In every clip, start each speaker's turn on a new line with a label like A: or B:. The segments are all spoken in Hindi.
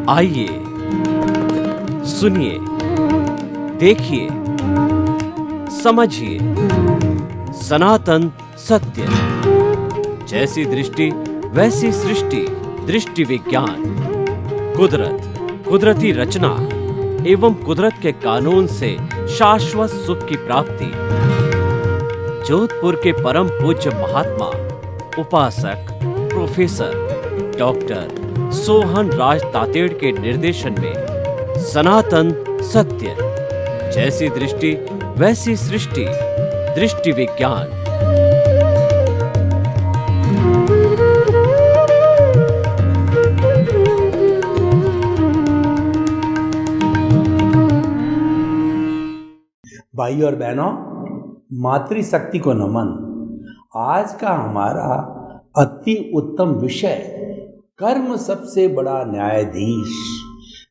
A: आइए, सुनिए, देखिए, समझिए सनातन सत्य। जैसी दृष्टि वैसी सृष्टि, दृष्टि विज्ञान। कुदरत, कुदरती रचना एवं कुदरत के कानून से शाश्वत सुख की प्राप्ति। जोधपुर के परम पूज्य महात्मा उपासक प्रोफेसर डॉक्टर सोहन राज तातेड़ के निर्देशन में सनातन सत्य। जैसी दृष्टि वैसी सृष्टि, दृष्टि विज्ञान।
B: भाई और बहनों, मातृशक्ति को नमन। आज का हमारा अति उत्तम विषय कर्म सबसे बड़ा न्यायाधीश।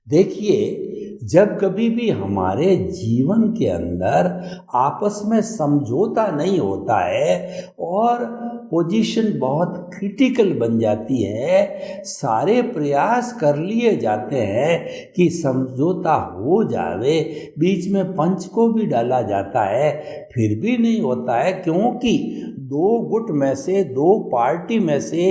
B: देखिए, जब कभी भी हमारे जीवन के अंदर आपस में समझौता नहीं होता है और पोजीशन बहुत क्रिटिकल बन जाती है, सारे प्रयास कर लिए जाते हैं कि समझौता हो जावे, बीच में पंच को भी डाला जाता है, फिर भी नहीं होता है, क्योंकि दो गुट में से, दो पार्टी में से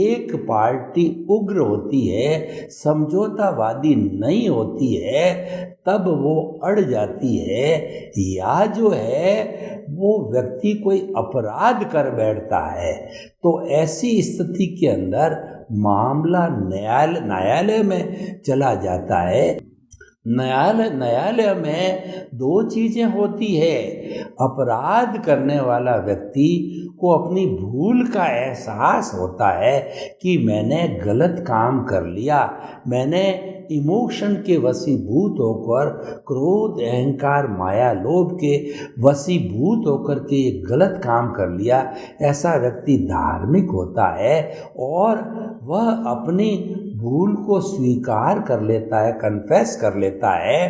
B: एक पार्टी उग्र होती है, समझौतावादी नहीं होती है, तब वो अड़ जाती है, या जो है वो व्यक्ति कोई अपराध कर बैठता है। तो ऐसी स्थिति के अंदर मामला न्यायालय में चला जाता है। न्यायालय में दो चीजें होती है। अपराध करने वाला व्यक्ति को अपनी भूल का एहसास होता है कि मैंने गलत काम कर लिया, मैंने इमोशन के वशीभूत होकर, क्रोध अहंकार माया लोभ के वशीभूत होकर के ये गलत काम कर लिया। ऐसा व्यक्ति धार्मिक होता है और वह अपनी भूल को स्वीकार कर लेता है, कन्फेस कर लेता है।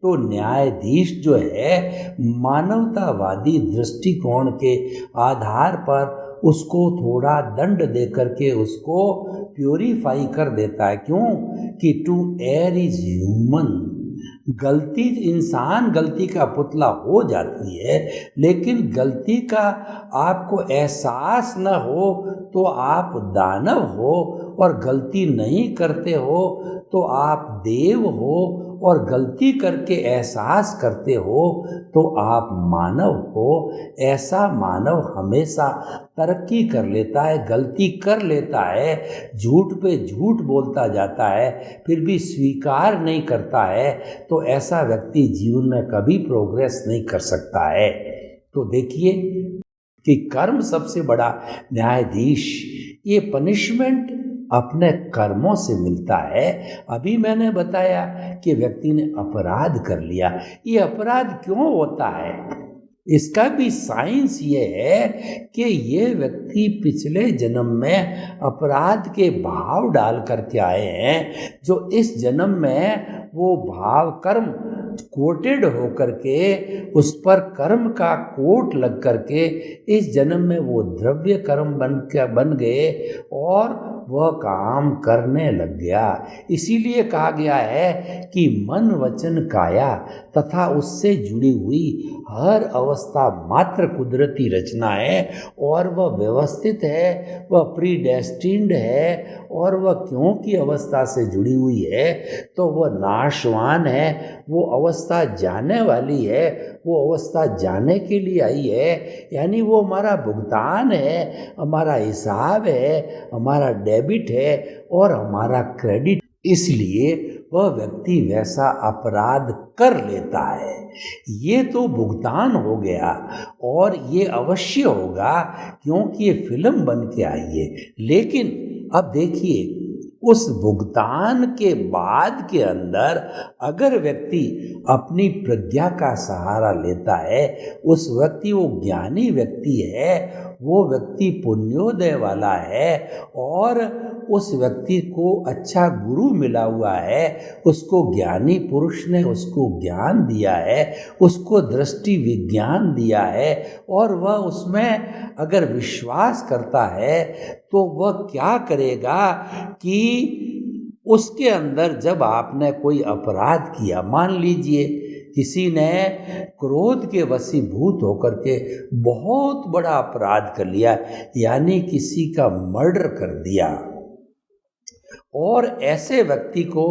B: तो न्यायाधीश जो है मानवतावादी दृष्टिकोण के आधार पर उसको थोड़ा दंड दे करके उसको प्योरीफाई कर देता है। क्यों? कि टू एयर इज ह्यूमन। गलती, इंसान गलती का पुतला हो जाती है, लेकिन गलती का आपको एहसास न हो तो आप दानव हो, और गलती नहीं करते हो तो आप देव हो, और गलती करके एहसास करते हो तो आप मानव हो। ऐसा मानव हमेशा तरक्की कर लेता है, गलती कर लेता है, झूठ पे झूठ बोलता जाता है, फिर भी स्वीकार नहीं करता है, तो ऐसा व्यक्ति जीवन में कभी प्रोग्रेस नहीं कर सकता है। तो देखिए कि कर्म सबसे बड़ा न्यायाधीश, ये पनिशमेंट अपने कर्मों से मिलता है। अभी मैंने बताया कि व्यक्ति ने अपराध कर लिया। ये अपराध क्यों होता है? इसका भी साइंस ये है कि ये व्यक्ति पिछले जन्म में अपराध के भाव डाल करके आए हैं, जो इस जन्म में वो भाव कर्म कोटेड होकर के, उस पर कर्म का कोट लग करके इस जन्म में वो द्रव्य कर्म बन गए और वह काम करने लग गया। इसीलिए कहा गया है कि मन वचन काया तथा उससे जुड़ी हुई हर अवस्था मात्र कुदरती रचना है, और वह व्यवस्थित है, वह प्रीडेस्टिन्ड है, और वह क्योंकि अवस्था से जुड़ी हुई है तो वह नाशवान है। वो अवस्था जाने वाली है, वो अवस्था जाने के लिए आई है, यानी वो हमारा भुगतान है, हमारा हिसाब है, हमारा डेबिट है और हमारा क्रेडिट। इसलिए वह व्यक्ति वैसा अपराध कर लेता है। ये तो भुगतान हो गया, और ये अवश्य होगा क्योंकि ये फिल्म बन के आई है। लेकिन अब देखिए, उस भुगतान के बाद के अंदर अगर व्यक्ति अपनी प्रज्ञा का सहारा लेता है, उस व्यक्ति, वो ज्ञानी व्यक्ति है, वो व्यक्ति पुण्योदय वाला है, और उस व्यक्ति को अच्छा गुरु मिला हुआ है, उसको ज्ञानी पुरुष ने उसको ज्ञान दिया है, उसको दृष्टि विज्ञान दिया है, और वह उसमें अगर विश्वास करता है तो वह क्या करेगा कि उसके अंदर जब आपने कोई अपराध किया, मान लीजिए किसी ने क्रोध के वशीभूत होकर के बहुत बड़ा अपराध कर लिया, यानी किसी का मर्डर कर दिया, और ऐसे व्यक्ति को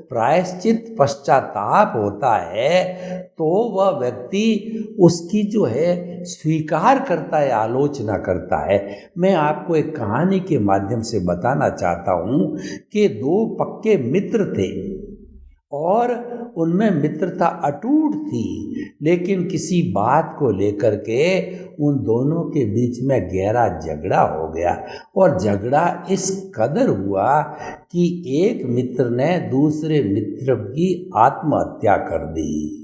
B: प्रायश्चित पश्चाताप होता है, तो वह व्यक्ति उसकी जो है स्वीकार करता है, आलोचना करता है। मैं आपको एक कहानी के माध्यम से बताना चाहता हूँ कि दो पक्के मित्र थे और उनमें मित्रता अटूट थी, लेकिन किसी बात को लेकर के उन दोनों के बीच में गहरा झगड़ा हो गया, और झगड़ा इस कदर हुआ कि एक मित्र ने दूसरे मित्र की आत्महत्या कर दी।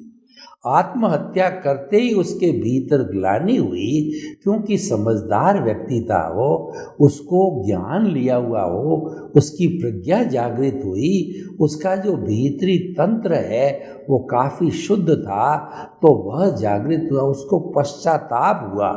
B: आत्महत्या करते ही उसके भीतर ग्लानि हुई, क्योंकि समझदार व्यक्ति था वो, उसको ज्ञान लिया हुआ हो, उसकी प्रज्ञा जागृत हुई, उसका जो भीतरी तंत्र है वो काफ़ी शुद्ध था, तो वह जागृत हुआ, उसको पश्चाताप हुआ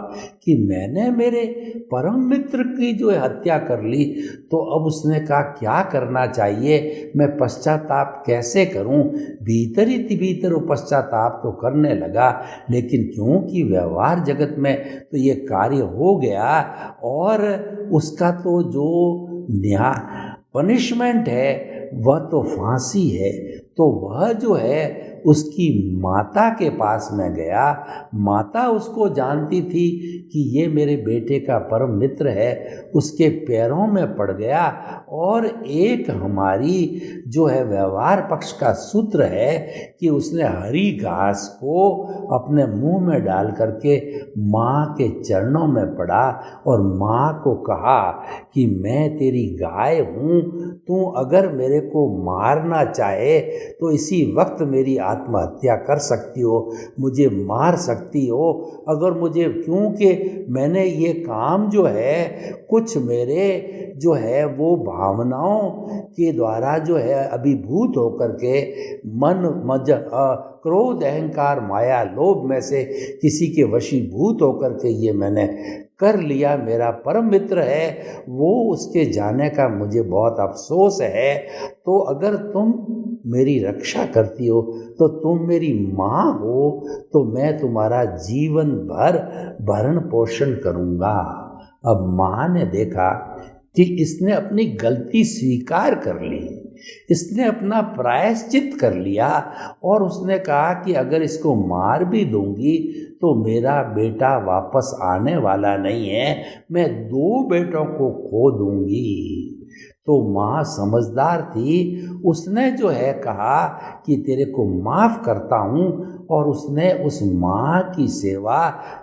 B: कि मैंने मेरे परम मित्र की जो है हत्या कर ली। तो अब उसने कहा क्या करना चाहिए, मैं पश्चाताप कैसे करूं? भीतर ही भीतर वो पश्चाताप तो करने लगा, लेकिन क्योंकि व्यवहार जगत में तो ये कार्य हो गया, और उसका तो जो न्याय पनिशमेंट है वह तो फांसी है, तो वह जो है उसकी माता के पास में गया। माता उसको जानती थी कि ये मेरे बेटे का परम मित्र है, उसके पैरों में पड़ गया, और एक हमारी जो है व्यवहार पक्ष का सूत्र है कि उसने हरी घास को अपने मुंह में डाल करके माँ के चरणों में पड़ा और माँ को कहा कि मैं तेरी गाय हूँ, तू अगर मेरे को मारना चाहे तो इसी वक्त मेरी आत्महत्या कर सकती हो, मुझे मार सकती हो, अगर मुझे, क्योंकि मैंने ये काम जो है कुछ मेरे जो है वो भावनाओं के द्वारा जो है अभिभूत होकर के मन मज क्रोध अहंकार माया लोभ में से किसी के वशीभूत होकर के ये मैंने कर लिया। मेरा परम मित्र है वो, उसके जाने का मुझे बहुत अफसोस है, तो अगर तुम मेरी रक्षा करती हो तो तुम मेरी माँ हो, तो मैं तुम्हारा जीवन भर भरण पोषण करूँगा। अब माँ ने देखा कि इसने अपनी गलती स्वीकार कर ली, इसने अपना प्रायश्चित कर लिया, और उसने कहा कि अगर इसको मार भी दूंगी तो मेरा बेटा वापस आने वाला नहीं है, मैं 2 बेटों को खो दूंगी। तो माँ समझदार थी, उसने जो है कहा कि तेरे को माफ़ करता हूँ, और उसने उस माँ की सेवा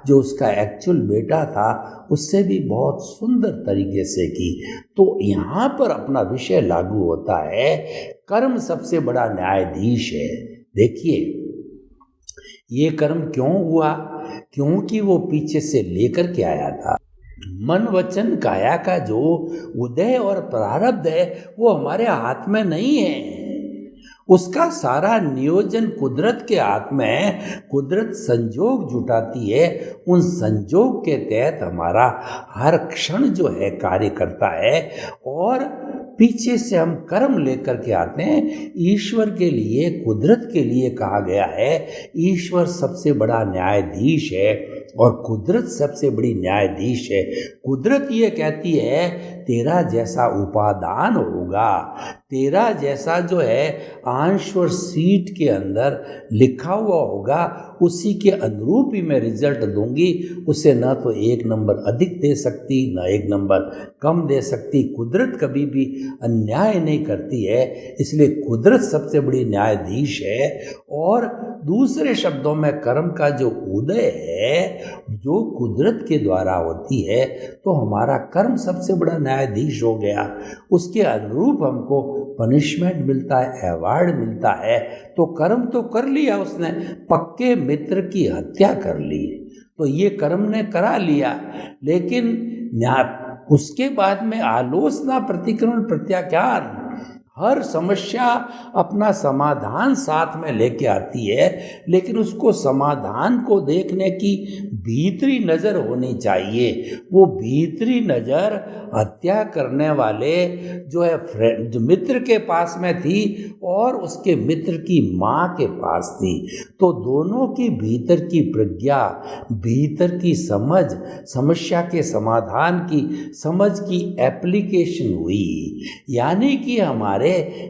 B: जो उसका एक्चुअल बेटा था उससे भी बहुत सुंदर तरीके से की। तो यहाँ पर अपना विषय लागू होता है, कर्म सबसे बड़ा न्यायाधीश है। देखिए ये कर्म क्यों हुआ, क्योंकि वो पीछे से लेकर के आया था। मन वचन काया का जो उदय और प्रारब्ध है वो हमारे हाथ में नहीं है, उसका सारा नियोजन कुदरत के हाथ में है। कुदरत संजोग जुटाती है, उन संजोग के तहत हमारा हर क्षण जो है कार्य करता है, और पीछे से हम कर्म लेकर के आते हैं। ईश्वर के लिए, कुदरत के लिए कहा गया है, ईश्वर सबसे बड़ा न्यायाधीश है और कुदरत सबसे बड़ी न्यायाधीश है। कुदरत ये कहती है तेरा जैसा उपादान होगा, तेरा जैसा जो है अंश और सीट के अंदर लिखा हुआ होगा, उसी के अनुरूप ही मैं रिजल्ट दूंगी। उसे न तो 1 नंबर अधिक दे सकती, न 1 नंबर कम दे सकती। कुदरत कभी भी अन्याय नहीं करती है, इसलिए कुदरत सबसे बड़ी न्यायाधीश है। और दूसरे शब्दों में कर्म का जो उदय है जो कुदरत के द्वारा होती है, तो हमारा कर्म सबसे बड़ा न्यायाधीश हो गया। उसके अनुरूप हमको पनिशमेंट मिलता है, अवार्ड मिलता है। तो कर्म तो कर लिया उसने, पक्के मित्र की हत्या कर ली, तो ये कर्म ने करा लिया, लेकिन उसके बाद में आलोचना, प्रतिक्रमण, प्रत्याख्यान। हर समस्या अपना समाधान साथ में लेके आती है, लेकिन उसको समाधान को देखने की भीतरी नज़र होनी चाहिए। वो भीतरी नज़र हत्या करने वाले जो है फ्रेंड, जो मित्र के पास में थी और उसके मित्र की माँ के पास थी। तो दोनों की भीतर की प्रज्ञा, भीतर की समझ, समस्या के समाधान की समझ की एप्लीकेशन हुई। यानी कि हमारे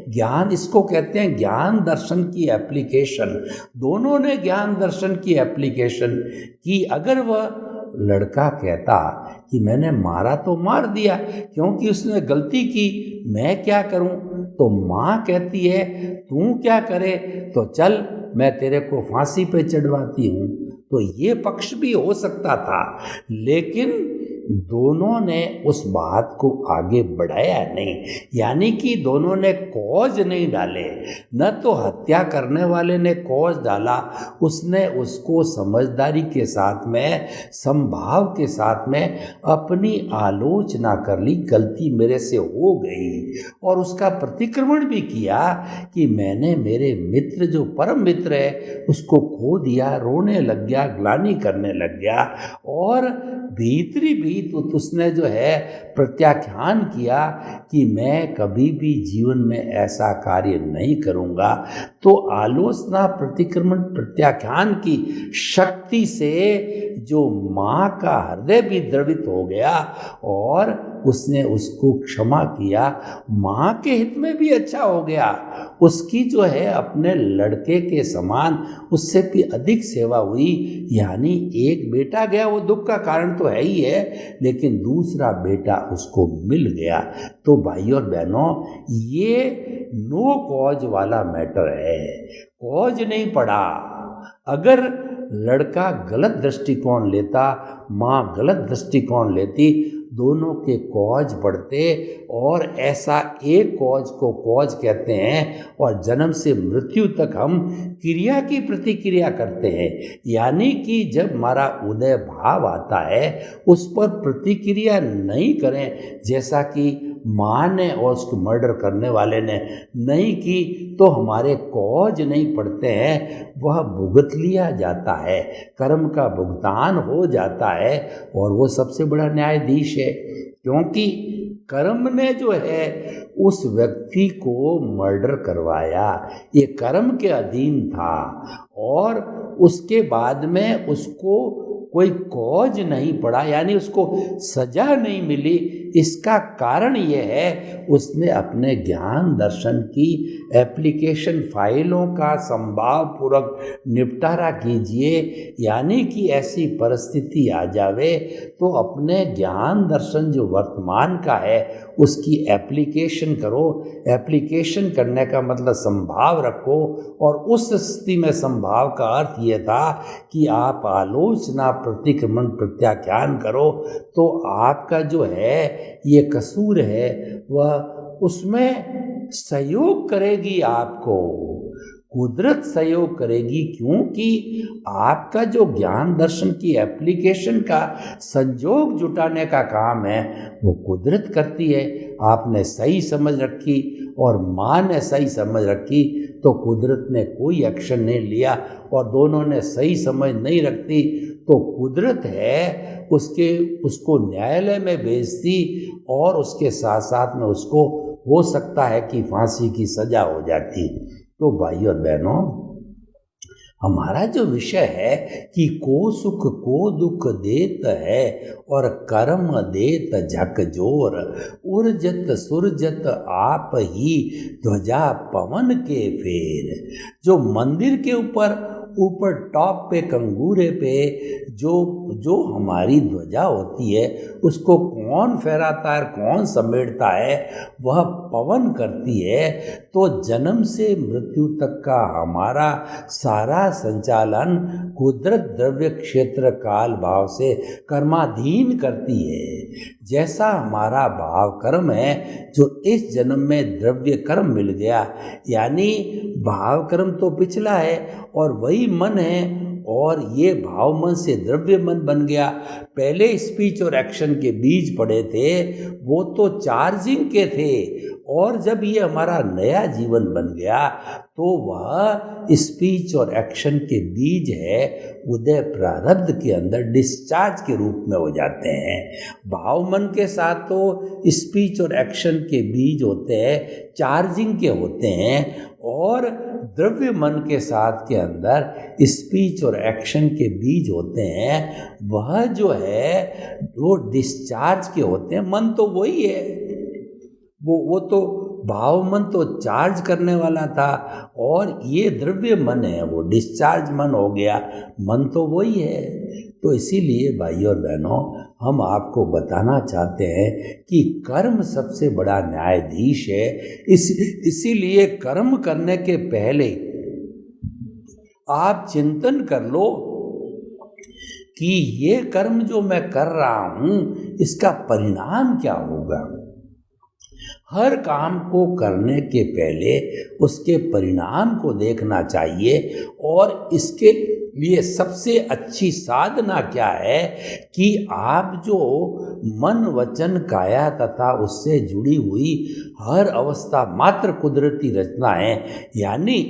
B: ज्ञान, इसको कहते हैं ज्ञान दर्शन की एप्लीकेशन। दोनों ने ज्ञान दर्शन की एप्लीकेशन की। अगर वह लड़का कहता कि मैंने मारा तो मार दिया क्योंकि उसने गलती की, मैं क्या करूं, तो माँ कहती है तू क्या करे, तो चल मैं तेरे को फांसी पे चढ़वाती हूँ। तो ये पक्ष भी हो सकता था, लेकिन दोनों ने उस बात को आगे बढ़ाया नहीं। यानी कि दोनों ने कॉज नहीं डाले। न तो हत्या करने वाले ने कॉज डाला, उसने उसको समझदारी के साथ में, संभाव के साथ में अपनी आलोचना कर ली, गलती मेरे से हो गई, और उसका प्रतिक्रमण भी किया कि मैंने मेरे मित्र, जो परम मित्र है, उसको खो दिया, रोने लग गया, ग्लानि करने लग गया। और भीतरी भी तो उसने जो है प्रत्याख्यान किया कि मैं कभी भी जीवन में ऐसा कार्य नहीं करूँगा। तो आलोचना, प्रतिक्रमण, प्रत्याख्यान की शक्ति से जो माँ का हृदय भी द्रवित हो गया और उसने उसको क्षमा किया। माँ के हित में भी अच्छा हो गया, उसकी जो है अपने लड़के के समान उससे भी अधिक सेवा हुई। यानी एक बेटा गया, वो दुख का कारण तो है ही है, लेकिन दूसरा बेटा उसको मिल गया। तो भाई और बहनों, ये नो कॉज वाला मैटर है, कॉज नहीं पड़ा। अगर लड़का गलत दृष्टिकोण लेता, माँ गलत दृष्टिकोण लेती, दोनों के कॉज पढ़ते, और ऐसा एक कॉज को कॉज कहते हैं। और जन्म से मृत्यु तक हम क्रिया की प्रतिक्रिया करते हैं। यानी कि जब हमारा उदय भाव आता है, उस पर प्रतिक्रिया नहीं करें, जैसा कि माँ ने और उसको मर्डर करने वाले ने नहीं की, तो हमारे कॉज नहीं पड़ते हैं, वह भुगत लिया जाता है, कर्म का भुगतान हो जाता है। और वो सबसे बड़ा न्यायाधीश है, क्योंकि कर्म ने जो है उस व्यक्ति को मर्डर करवाया, ये कर्म के अधीन था, और उसके बाद में उसको कोई कॉज नहीं पड़ा, यानी उसको सजा नहीं मिली। इसका कारण यह है उसने अपने ज्ञान दर्शन की एप्लीकेशन फाइलों का संभाव पूर्वक निपटारा कीजिए। यानी कि ऐसी परिस्थिति आ जावे तो अपने ज्ञान दर्शन जो वर्तमान का है उसकी एप्लीकेशन करो। एप्लीकेशन करने का मतलब संभाव रखो, और उस स्थिति में संभाव का अर्थ ये था कि आप आलोचना, प्रतिक्रमण, प्रत्याख्यान करो, तो आपका जो है ये कसूर है वह उसमें सहयोग करेगी, आपको कुदरत सहयोग करेगी, क्योंकि आपका जो ज्ञान दर्शन की एप्लीकेशन का संजोग जुटाने का काम है वो कुदरत करती है। आपने सही समझ रखी और माँ ने सही समझ रखी, तो कुदरत ने कोई एक्शन नहीं लिया, और दोनों ने सही समझ नहीं रखती तो कुदरत है उसको न्यायालय में भेजती, और उसके साथ साथ में उसको हो सकता है कि फांसी की सजा हो जाती। तो भाई और बहनों, हमारा जो विषय है कि को सुख को दुख देत है, और कर्म देत झकझोर, उर्जत सुरजत आप ही ध्वजा पवन के फेर। जो मंदिर के ऊपर टॉप पे, कंगूरे पे जो हमारी ध्वजा होती है, उसको कौन फहराता है, कौन समेटता है, वह पवन करती है। तो जन्म से मृत्यु तक का हमारा सारा संचालन कुदरत द्रव्य क्षेत्र काल भाव से कर्माधीन करती है। जैसा हमारा भाव कर्म है, जो इस जन्म में द्रव्य कर्म मिल गया, यानी भाव कर्म तो पिछला है और वही मन है, और ये भाव मन से द्रव्य मन बन गया। पहले स्पीच और एक्शन के बीज पड़े थे वो तो चार्जिंग के थे, और जब ये हमारा नया जीवन बन गया तो वह स्पीच और एक्शन के बीज है उदय प्रारब्ध के अंदर डिस्चार्ज के रूप में हो जाते हैं। भाव मन के साथ तो स्पीच और एक्शन के बीज होते हैं, चार्जिंग के होते हैं, और द्रव्य मन के साथ के अंदर स्पीच और एक्शन के बीज होते हैं, वह जो है वो डिस्चार्ज के होते हैं। मन तो वही है, वो तो भाव मन तो चार्ज करने वाला था, और ये द्रव्य मन है वो डिस्चार्ज मन हो गया। मन तो वही है। तो इसीलिए भाइयों और बहनों, हम आपको बताना चाहते हैं कि कर्म सबसे बड़ा न्यायाधीश है। इसीलिए कर्म करने के पहले आप चिंतन कर लो कि ये कर्म जो मैं कर रहा हूँ इसका परिणाम क्या होगा। हर काम को करने के पहले उसके परिणाम को देखना चाहिए, और इसके लिए सबसे अच्छी साधना क्या है कि आप जो मन वचन काया तथा उससे जुड़ी हुई हर अवस्था मात्र कुदरती रचना है, यानी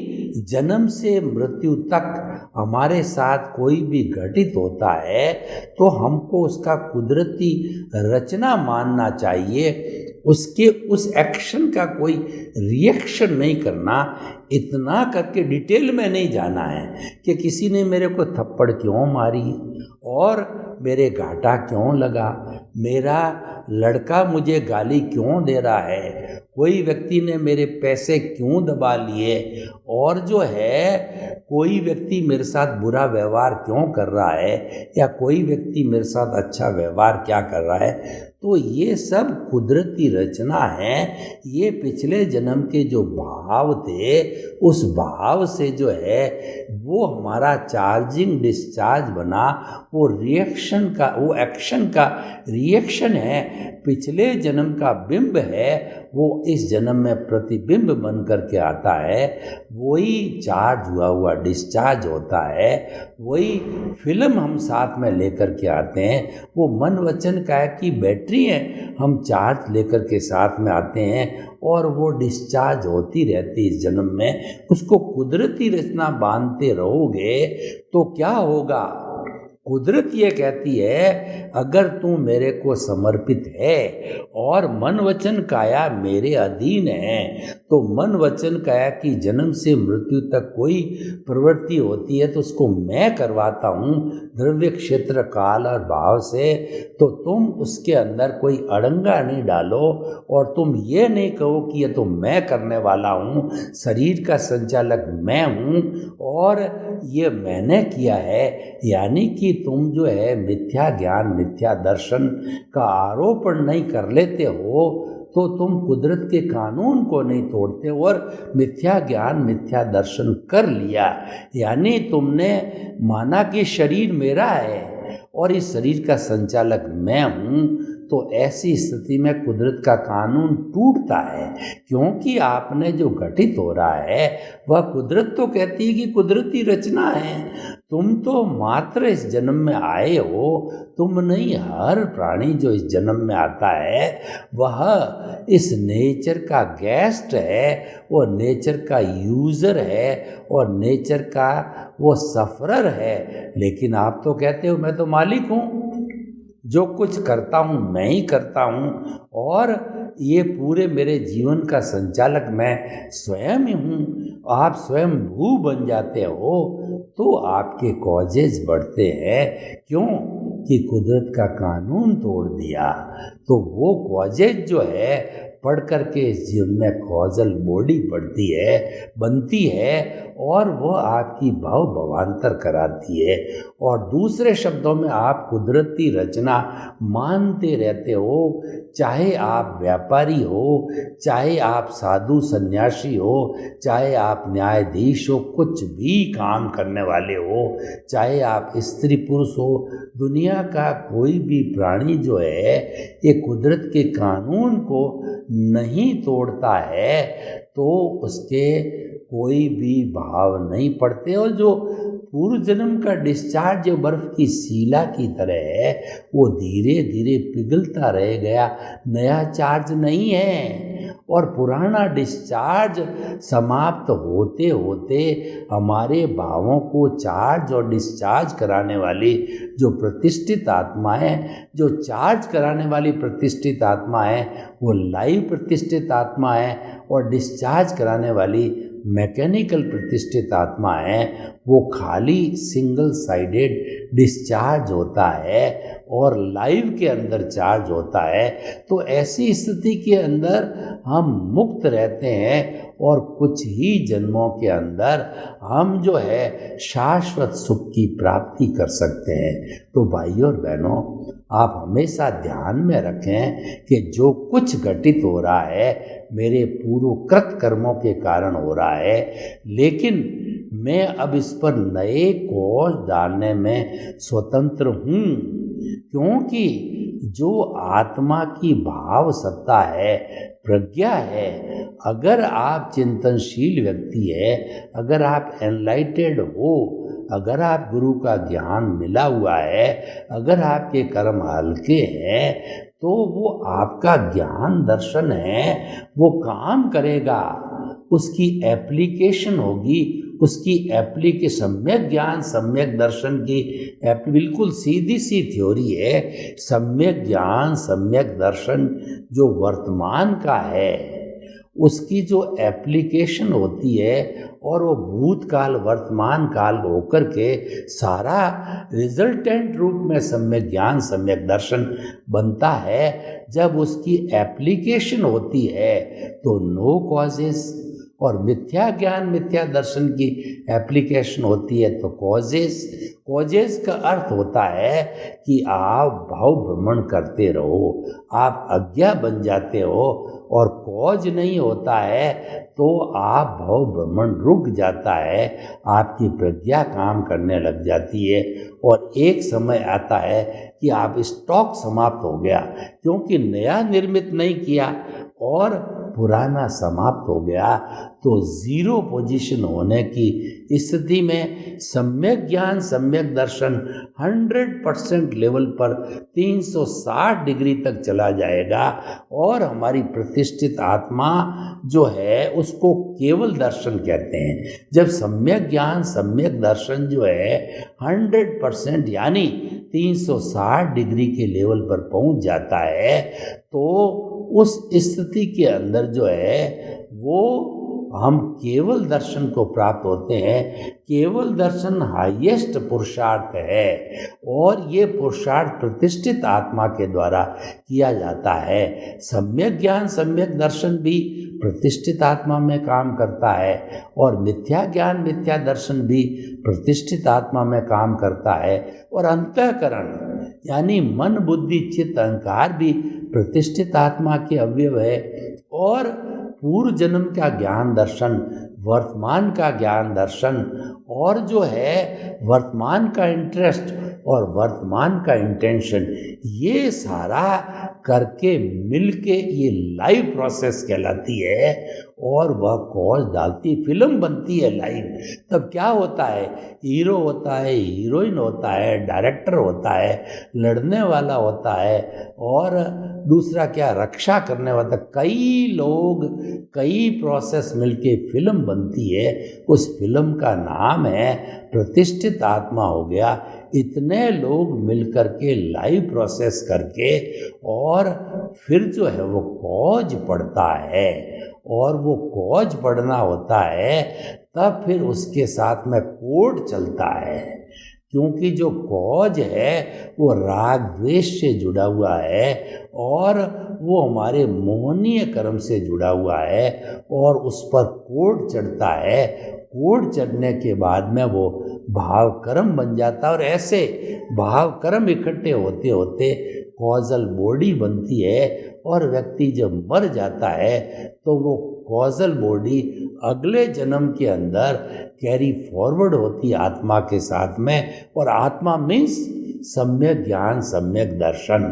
B: जन्म से मृत्यु तक हमारे साथ कोई भी घटित होता है तो हमको उसका कुदरती रचना मानना चाहिए। उसके उस एक्शन का कोई रिएक्शन नहीं करना, इतना करके डिटेल में नहीं जाना है कि किसी ने मेरे को थप्पड़ क्यों मारी और मेरे घाटा क्यों लगा, मेरा लड़का मुझे गाली क्यों दे रहा है, कोई व्यक्ति ने मेरे पैसे क्यों दबा लिए, और जो है कोई व्यक्ति मेरे साथ बुरा व्यवहार क्यों कर रहा है, या कोई व्यक्ति मेरे साथ अच्छा व्यवहार क्या कर रहा है। तो ये सब कुदरती रचना है। ये पिछले जन्म के जो भाव थे उस भाव से जो है वो हमारा चार्जिंग डिस्चार्ज बना, वो रिएक्शन का, वो एक्शन का रिएक्शन है, पिछले जन्म का बिंब है, वो इस जन्म में प्रतिबिंब बन करके आता है। वही चार्ज हुआ डिस्चार्ज होता है, वही फिल्म हम साथ में लेकर के आते हैं। वो मन वचन काया की बैटरी है, हम चार्ज लेकर के साथ में आते हैं और वो डिस्चार्ज होती रहती इस जन्म में। उसको कुदरती रचना बांधते रहोगे तो क्या होगा। कुदरत ये कहती है अगर तू मेरे को समर्पित है और मन वचन काया मेरे अधीन है, तो मन वचन काया की जन्म से मृत्यु तक कोई प्रवृत्ति होती है तो उसको मैं करवाता हूँ द्रव्य क्षेत्र काल और भाव से। तो तुम उसके अंदर कोई अड़ंगा नहीं डालो और तुम ये नहीं कहो कि ये तो मैं करने वाला हूँ, शरीर का संचालक मैं हूँ और ये मैंने किया है। यानी कि तुम जो है मिथ्या ज्ञान मिथ्या दर्शन का आरोपण नहीं कर लेते हो तो तुम कुदरत के कानून को नहीं तोड़ते और मिथ्या ज्ञान मिथ्या दर्शन कर लिया। यानी तुमने माना कि शरीर मेरा है और इस शरीर का संचालक मैं हूँ। तो ऐसी स्थिति में कुदरत का कानून टूटता है, क्योंकि आपने जो घटित हो रहा है वह कुदरत तो कहती है कि कुदरती रचना है। तुम तो मात्र इस जन्म में आए हो, तुम नहीं। हर प्राणी जो इस जन्म में आता है वह इस नेचर का गेस्ट है, वो नेचर का यूज़र है और नेचर का वो सफरर है। लेकिन आप तो कहते हो मैं तो मालिक हूँ, जो कुछ करता हूँ मैं ही करता हूँ और ये पूरे मेरे जीवन का संचालक मैं स्वयं ही हूँ। आप स्वयं भू बन जाते हो तो आपके कॉजेज बढ़ते हैं। क्यों? कि कुदरत का कानून तोड़ दिया। तो वो कॉजेज जो है पढ़ कर के इस जीवन में कॉजल बॉडी बढ़ती है, बनती है और वह आपकी भव भवांतर कराती है। और दूसरे शब्दों में आप कुदरती रचना मानते रहते हो, चाहे आप व्यापारी हो, चाहे आप साधु सन्यासी हो, चाहे आप न्यायाधीश हो, कुछ भी काम करने वाले हो, चाहे आप स्त्री पुरुष हो, दुनिया का कोई भी प्राणी जो है ये कुदरत के कानून को नहीं तोड़ता है तो उसके कोई भी भाव नहीं पड़ते। और जो पूर्व जन्म का डिस्चार्ज जो बर्फ की सीला की तरह है, वो धीरे धीरे पिघलता रह गया, नया चार्ज नहीं है। और पुराना डिस्चार्ज समाप्त होते होते हमारे भावों को चार्ज और डिस्चार्ज कराने वाली जो प्रतिष्ठित आत्मा है, जो चार्ज कराने वाली प्रतिष्ठित आत्मा है, वो लाइव प्रतिष्ठित आत्मा है, और डिस्चार्ज कराने वाली मैकेनिकल प्रतिष्ठित आत्मा है, वो खाली सिंगल साइडेड डिस्चार्ज होता है और लाइव के अंदर चार्ज होता है। तो ऐसी स्थिति के अंदर हम मुक्त रहते हैं और कुछ ही जन्मों के अंदर हम जो है शाश्वत सुख की प्राप्ति कर सकते हैं। तो भाइयों और बहनों, आप हमेशा ध्यान में रखें कि जो कुछ घटित हो रहा है मेरे पूर्वकृत कर्मों के कारण हो रहा है, लेकिन मैं अब इस पर नए कोष डालने में स्वतंत्र हूँ, क्योंकि जो आत्मा की भाव सत्ता है, प्रज्ञा है, अगर आप चिंतनशील व्यक्ति है, अगर आप एनलाइटेड हो, अगर आप गुरु का ज्ञान मिला हुआ है, अगर आपके कर्म हल्के हैं, तो वो आपका ज्ञान दर्शन है, वो काम करेगा, उसकी एप्लीकेशन होगी, उसकी एप्लीकेशन सम्यक ज्ञान सम्यक दर्शन की बिल्कुल सीधी सी थ्योरी है। सम्यक ज्ञान सम्यक दर्शन जो वर्तमान का है, उसकी जो एप्लीकेशन होती है और वो भूतकाल वर्तमान काल होकर के सारा रिजल्टेंट रूप में सम्यक ज्ञान सम्यक दर्शन बनता है। जब उसकी एप्लीकेशन होती है तो नो कॉजेस, और मिथ्या ज्ञान मिथ्या दर्शन की एप्लीकेशन होती है तो कॉजेस। कॉजेस का अर्थ होता है कि आप भाव भ्रमण करते रहो, आप अज्ञा बन जाते हो, और कॉज नहीं होता है तो आप भाव भ्रमण रुक जाता है, आपकी प्रज्ञा काम करने लग जाती है, और एक समय आता है कि आप स्टॉक समाप्त हो गया, क्योंकि नया निर्मित नहीं किया और पुराना समाप्त हो गया। तो जीरो पोजीशन होने की स्थिति में सम्यक ज्ञान सम्यक दर्शन 100% लेवल पर 360 डिग्री तक चला जाएगा, और हमारी प्रतिष्ठित आत्मा जो है उसको केवल दर्शन कहते हैं। जब सम्यक ज्ञान सम्यक दर्शन जो है 100% यानी 360 डिग्री के लेवल पर पहुंच जाता है, तो उस स्थिति के अंदर जो है वो हम केवल दर्शन को प्राप्त होते हैं। केवल दर्शन हाईएस्ट पुरुषार्थ है, और ये पुरुषार्थ प्रतिष्ठित आत्मा के द्वारा किया जाता है। सम्यक ज्ञान सम्यक दर्शन भी प्रतिष्ठित आत्मा में काम करता है, और मिथ्या ज्ञान मिथ्या दर्शन भी प्रतिष्ठित आत्मा में काम करता है, और अंतःकरण यानी मन बुद्धि चित्त अहंकार भी प्रतिष्ठित आत्मा के अवयव है। और पूर्व जन्म का ज्ञान दर्शन, वर्तमान का ज्ञान दर्शन, और जो है वर्तमान का इंटरेस्ट और वर्तमान का इंटेंशन, ये सारा करके मिलके ये लाइव प्रोसेस कहलाती है, और वह कॉज डालती, फिल्म बनती है लाइव। तब क्या होता है, हीरो होता है, हीरोइन होता है, डायरेक्टर होता है, लड़ने वाला होता है, और दूसरा क्या, रक्षा करने वाला। कई लोग कई प्रोसेस मिलके फिल्म बनती है, उस फिल्म का नाम है प्रतिष्ठित आत्मा हो गया। इतने लोग मिलकर के लाइव प्रोसेस करके, और फिर जो है वो कॉज पड़ता है, और वो कॉज पढ़ना होता है, तब फिर उसके साथ में कोड चलता है, क्योंकि जो कॉज है वो राग द्वेष से जुड़ा हुआ है, और वो हमारे मोहनीय कर्म से जुड़ा हुआ है, और उस पर कोड चढ़ता है। कोड चढ़ने के बाद में वो भाव कर्म बन जाता है, और ऐसे भाव कर्म इकट्ठे होते होते कॉजल बॉडी बनती है, और व्यक्ति जब मर जाता है तो वो कॉजल बॉडी अगले जन्म के अंदर कैरी फॉरवर्ड होती है आत्मा के साथ में। और आत्मा मीन्स सम्यक ज्ञान सम्यक दर्शन,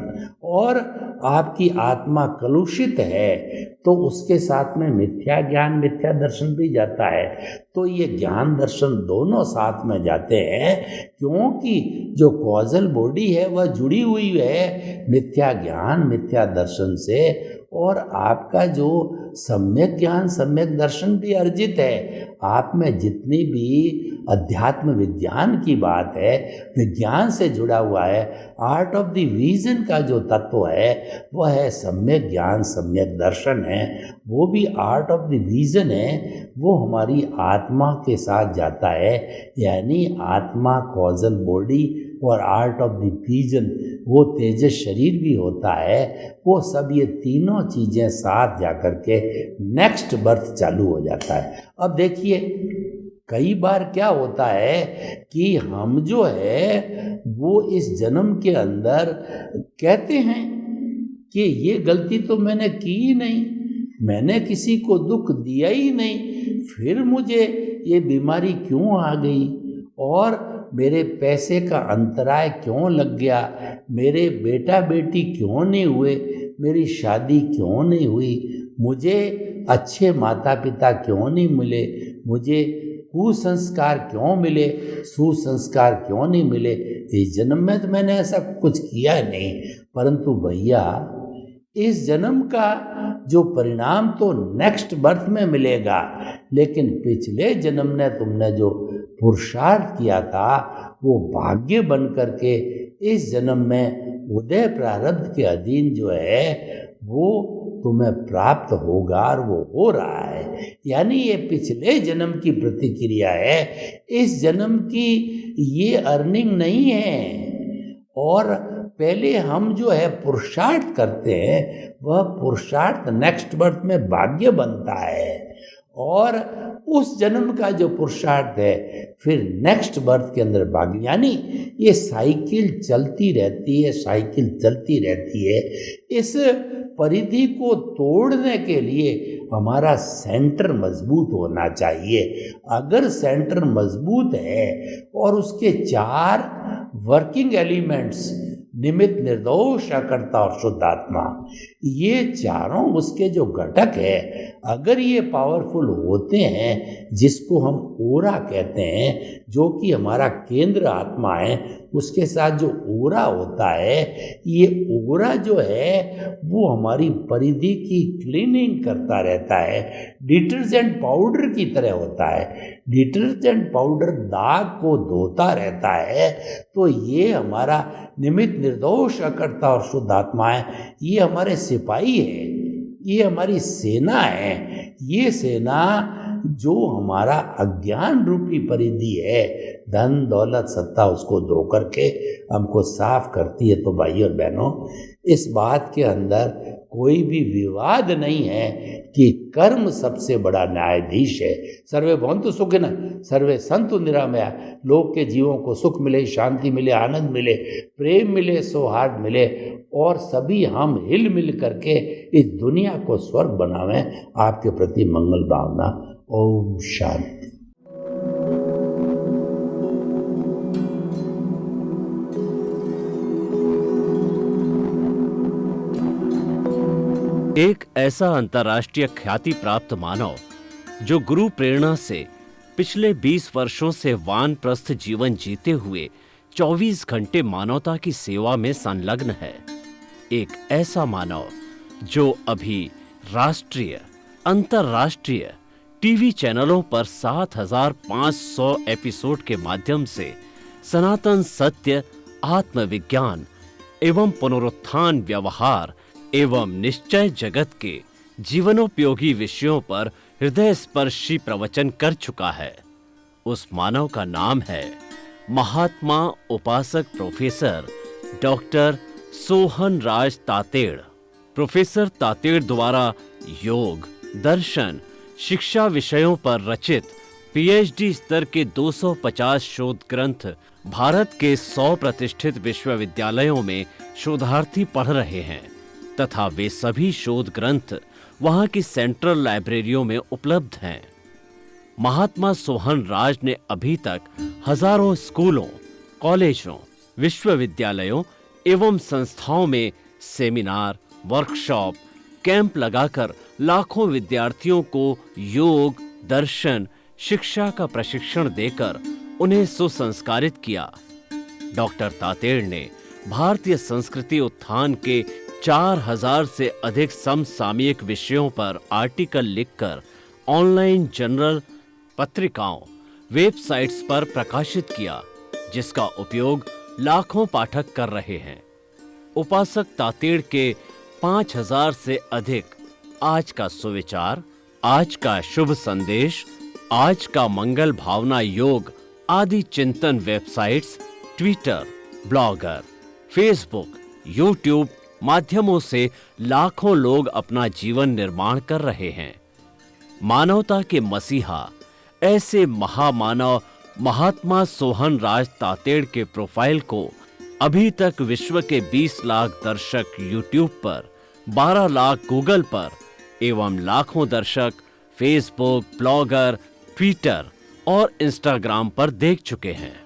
B: और आपकी आत्मा कलुषित है तो उसके साथ में मिथ्या ज्ञान मिथ्या दर्शन भी जाता है। तो ये ज्ञान दर्शन दोनों साथ में जाते हैं, क्योंकि जो कॉजल बॉडी है वह जुड़ी हुई है मिथ्या ज्ञान मिथ्या दर्शन से, और आपका जो सम्यक ज्ञान सम्यक दर्शन भी अर्जित है। आप में जितनी भी अध्यात्म विज्ञान की बात है, विज्ञान से जुड़ा हुआ है, आर्ट ऑफ द विजन का जो तत्व है वह है सम्यक ज्ञान सम्यक दर्शन है। वो भी आर्ट ऑफ द विजन है, वो हमारी आत्मा के साथ जाता है। यानी आत्मा कॉजल बॉडी और आर्ट ऑफ द विजन वो तेजस शरीर भी होता है। वो सब ये तीनों चीज़ें साथ जाकर के नेक्स्ट बर्थ चालू हो जाता है। अब देखिए, कई बार क्या होता है कि हम जो है वो इस जन्म के अंदर कहते हैं कि ये गलती तो मैंने की ही नहीं, मैंने किसी को दुख दिया ही नहीं, फिर मुझे ये बीमारी क्यों आ गई, और मेरे पैसे का अंतराय क्यों लग गया, मेरे बेटा बेटी क्यों नहीं हुए, मेरी शादी क्यों नहीं हुई, मुझे अच्छे माता पिता क्यों नहीं मिले, मुझे कुसंस्कार क्यों मिले, सुसंस्कार क्यों नहीं मिले। इस जन्म में तो मैंने ऐसा कुछ किया नहीं, परंतु भैया इस जन्म का जो परिणाम तो नेक्स्ट बर्थ में मिलेगा, लेकिन पिछले जन्म ने तुमने जो पुरुषार्थ किया था वो भाग्य बन करके इस जन्म में उदय प्रारब्ध के अधीन जो है वो तुम्हें प्राप्त होगा, और वो हो रहा है। यानी ये पिछले जन्म की प्रतिक्रिया है, इस जन्म की ये अर्निंग नहीं है। और पहले हम जो है पुरुषार्थ करते हैं, वह पुरुषार्थ नेक्स्ट बर्थ में भाग्य बनता है, और उस जन्म का जो पुरुषार्थ है फिर नेक्स्ट बर्थ के अंदर भाग्य। यानी ये साइकिल चलती रहती है, साइकिल चलती रहती है। इस परिधि को तोड़ने के लिए हमारा सेंटर मजबूत होना चाहिए। अगर सेंटर मजबूत है और उसके 4 वर्किंग एलिमेंट्स निमित्त निर्दोष अकर्ता और शुद्ध आत्मा, ये चारों उसके जो घटक है, अगर ये पावरफुल होते हैं, जिसको हम ओरा कहते हैं, जो कि हमारा केंद्र आत्मा है, उसके साथ जो ओरा होता है, ये ओरा जो है वो हमारी परिधि की क्लीनिंग करता रहता है। डिटर्जेंट पाउडर की तरह होता है, डिटर्जेंट पाउडर दाग को धोता रहता है। तो ये हमारा निमित्त निर्दोष अकर्ता और शुद्ध आत्मा है, ये हमारे सिपाही है, ये हमारी सेना है। ये सेना जो हमारा अज्ञान रूपी परिधि है, धन दौलत सत्ता, उसको धो करके हमको साफ करती है। तो भाई और बहनों, इस बात के अंदर कोई भी विवाद नहीं है कि कर्म सबसे बड़ा न्यायाधीश है। सर्वे भवन्तु सुखिनः, सर्वे सन्तु निरामया। लोग के जीवों को सुख मिले, शांति मिले, आनंद मिले, प्रेम मिले, सौहार्द मिले, और सभी हम हिल मिल करके इस दुनिया को स्वर्ग बनावें। आपके प्रति मंगल भावना। ओम शांति।
A: एक ऐसा अंतर्राष्ट्रीय ख्याति प्राप्त मानव जो गुरु प्रेरणा से पिछले 20 वर्षों से वानप्रस्थ जीवन जीते हुए 24 घंटे मानवता की सेवा में संलग्न है। एक ऐसा मानव जो अभी राष्ट्रीय अंतर्राष्ट्रीय टीवी चैनलों पर 7,500 एपिसोड के माध्यम से सनातन सत्य, आत्मविज्ञान एवं पुनरुत्थान, व्यवहार एवं निश्चय जगत के जीवनोपयोगी विषयों पर हृदय स्पर्शी प्रवचन कर चुका है। उस मानव का नाम है महात्मा उपासक प्रोफेसर डॉक्टर सोहन राज तातेड़। प्रोफेसर तातेड़ द्वारा योग, दर्शन, शिक्षा विषयों पर रचित पीएचडी स्तर के 250 शोध ग्रंथ भारत के 100 प्रतिष्ठित विश्वविद्यालयों में शोधार्थी पढ़ रहे हैं, तथा वे सभी शोध ग्रंथ वहां की सेंट्रल लाइब्रेरियों में उपलब्ध हैं। महात्मा सोहन राज ने अभी तक हजारों स्कूलों, कॉलेजों, विश्वविद्यालयों एवं संस्थाओं में सेमिनार, वर्कशॉप, कैंप लगाकर लाखों विद्यार्थियों को योग, दर्शन, शिक्षा का प्रशिक्षण देकर उन्हें सुसंस्कारित किया। डॉक्टर तातेड़ ने भारतीय संस्कृति उत्थान के 4000 से अधिक समसामयिक विषयों पर आर्टिकल लिखकर ऑनलाइन जर्नल, पत्रिकाओं, वेबसाइट्स पर प्रकाशित किया, जिसका उपयोग लाखों पाठक कर रहे हैं। उपासक तातेड़ के 5000 से अधिक आज का सुविचार, आज का शुभ संदेश, आज का मंगल भावना योग आदि चिंतन websites, Twitter, blogger, Facebook, YouTube माध्यमों से लाखों लोग अपना जीवन निर्माण कर रहे हैं। मानवता के मसीहा ऐसे महामानव महात्मा सोहन राज तातेड़ के प्रोफाइल को अभी तक विश्व के 20 लाख दर्शक यूट्यूब पर, 12 लाख गूगल पर एवं लाखों दर्शक फेसबुक, ब्लॉगर, ट्विटर और इंस्टाग्राम पर देख चुके हैं।